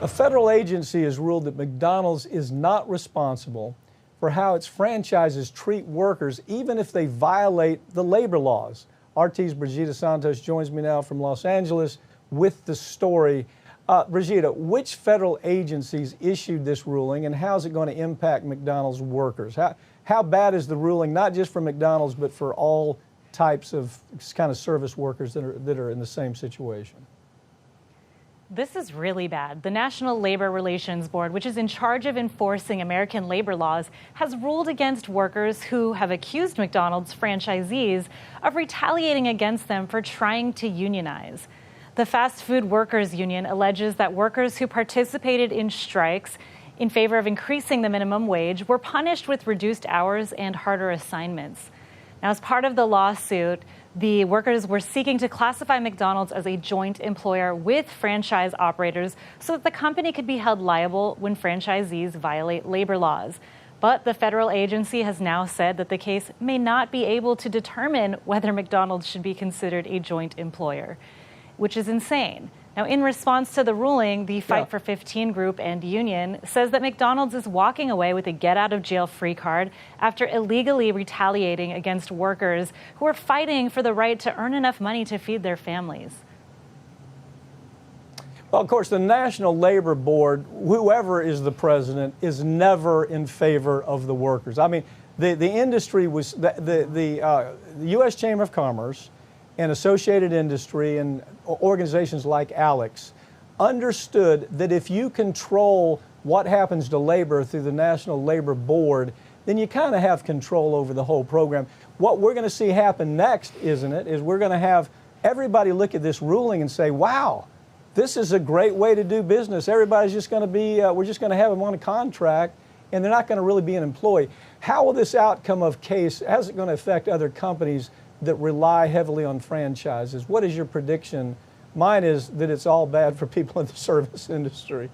A federal agency has ruled that McDonald's is not responsible for how its franchises treat workers, even if they violate the labor laws. RT's Brigida Santos joins me now from Los Angeles with the story. Brigida, which federal agencies issued this ruling, and how is it going to impact McDonald's workers? How bad is the ruling, not just for McDonald's, but for all types of kind of service workers that are in the same situation? This is really bad. The National Labor Relations Board, which is in charge of enforcing American labor laws, has ruled against workers who have accused McDonald's franchisees of retaliating against them for trying to unionize. The Fast Food Workers Union alleges that workers who participated in strikes in favor of increasing the minimum wage were punished with reduced hours and harder assignments. Now, as part of the lawsuit, the workers were seeking to classify McDonald's as a joint employer with franchise operators so that the company could be held liable when franchisees violate labor laws. But the federal agency has now said that the case may not be able to determine whether McDonald's should be considered a joint employer, which is insane. Now, in response to the ruling, the Fight for 15 group and union says that McDonald's is walking away with a get-out-of-jail-free card after illegally retaliating against workers who are fighting for the right to earn enough money to feed their families. Well, of course, the National Labor Board, whoever is the president, is never in favor of the workers. I mean, the industry was, the U.S. Chamber of Commerce and Associated Industry and organizations like ALEC understood that if you control what happens to labor through the National Labor Board, then you kind of have control over the whole program. What we're going to see happen next, isn't it, is we're going to have everybody look at this ruling and say, wow, this is a great way to do business. Everybody's just going to be, we're just going to have them on a contract, and they're not going to really be an employee. How will this outcome of case, how's it going to affect other companies that rely heavily on franchises? What is your prediction? Mine is that it's all bad for people in the service industry.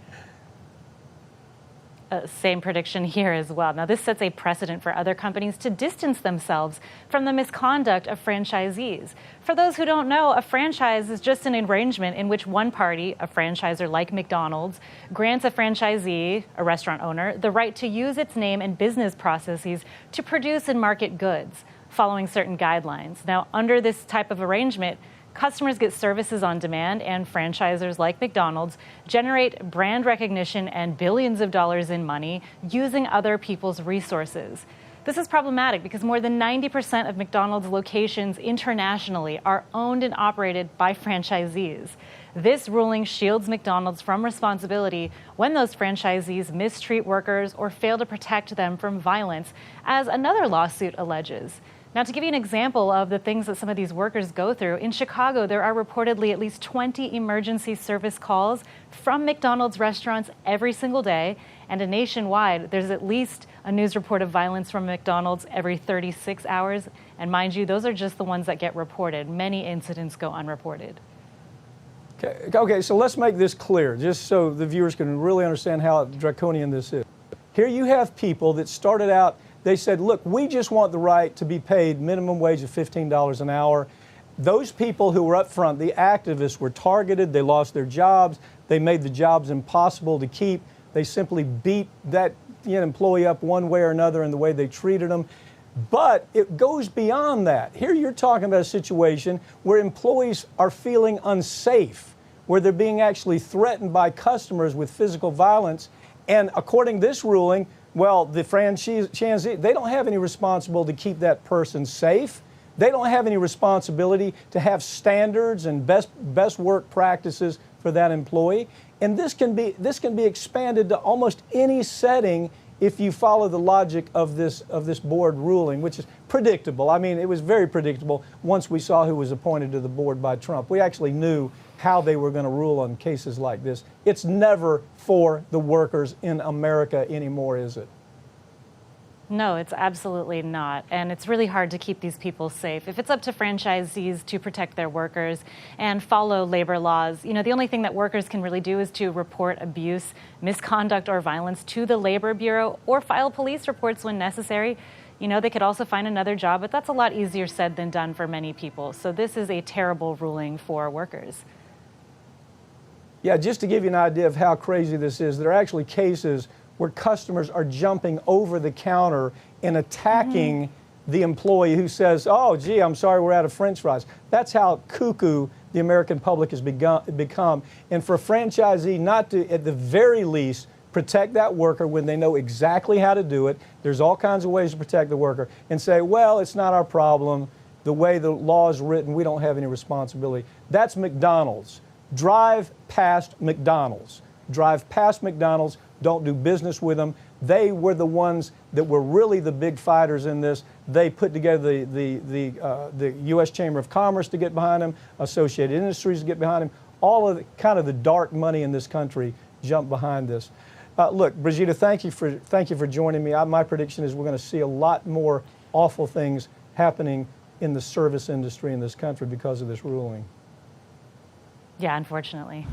Same prediction here as well. Now, this sets a precedent for other companies to distance themselves from the misconduct of franchisees. For those who don't know, a franchise is just an arrangement in which one party, a franchisor like McDonald's, grants a franchisee, a restaurant owner, the right to use its name and business processes to produce and market goods, following certain guidelines. Now, under this type of arrangement, customers get services on demand, and franchisors like McDonald's generate brand recognition and billions of dollars in money using other people's resources. This is problematic because more than 90% of McDonald's locations internationally are owned and operated by franchisees. This ruling shields McDonald's from responsibility when those franchisees mistreat workers or fail to protect them from violence, as another lawsuit alleges. Now, to give you an example of the things that some of these workers go through, in Chicago, there are reportedly at least 20 emergency service calls from McDonald's restaurants every single day. And nationwide, there's at least a news report of violence from McDonald's every 36 hours. And mind you, those are just the ones that get reported. Many incidents go unreported. Okay, so let's make this clear, just so the viewers can really understand how draconian this is. Here you have people that started out, they said, look, we just want the right to be paid minimum wage of $15 an hour. Those people who were up front, the activists, were targeted. They lost their jobs. They made the jobs impossible to keep. They simply beat that employee up one way or another in the way they treated them. But it goes beyond that. Here you're talking about a situation where employees are feeling unsafe, where they're being actually threatened by customers with physical violence. And according to this ruling, well, the franchisee, they don't have any responsibility to keep that person safe. They don't have any responsibility to have standards and best work practices for that employee. And this can be expanded to almost any setting if you follow the logic of this board ruling, which is predictable. I mean, it was very predictable once we saw who was appointed to the board by Trump. We actually knew how they were going to rule on cases like this. It's never for the workers in America anymore, is it? No, it's absolutely not. And it's really hard to keep these people safe. If it's up to franchisees to protect their workers and follow labor laws, the only thing that workers can really do is to report abuse, misconduct, or violence to the Labor Bureau or file police reports when necessary. They could also find another job, but that's a lot easier said than done for many people. So this is a terrible ruling for workers. Yeah, just to give you an idea of how crazy this is, there are actually cases where customers are jumping over the counter and attacking the employee who says, oh, gee, I'm sorry, we're out of French fries. That's how cuckoo the American public has become. And for a franchisee not to, at the very least, protect that worker when they know exactly how to do it, there's all kinds of ways to protect the worker, and say, well, it's not our problem. The way the law is written, we don't have any responsibility. That's McDonald's. Drive past McDonald's. Drive past McDonald's. Don't do business with them. They were the ones that were really the big fighters in this. They put together the U.S. Chamber of Commerce to get behind them, Associated Industries to get behind them. All of the, kind of the dark money in this country jumped behind this. Look, Brigida, thank you for joining me. My prediction is we're going to see a lot more awful things happening in the service industry in this country because of this ruling. Yeah, unfortunately.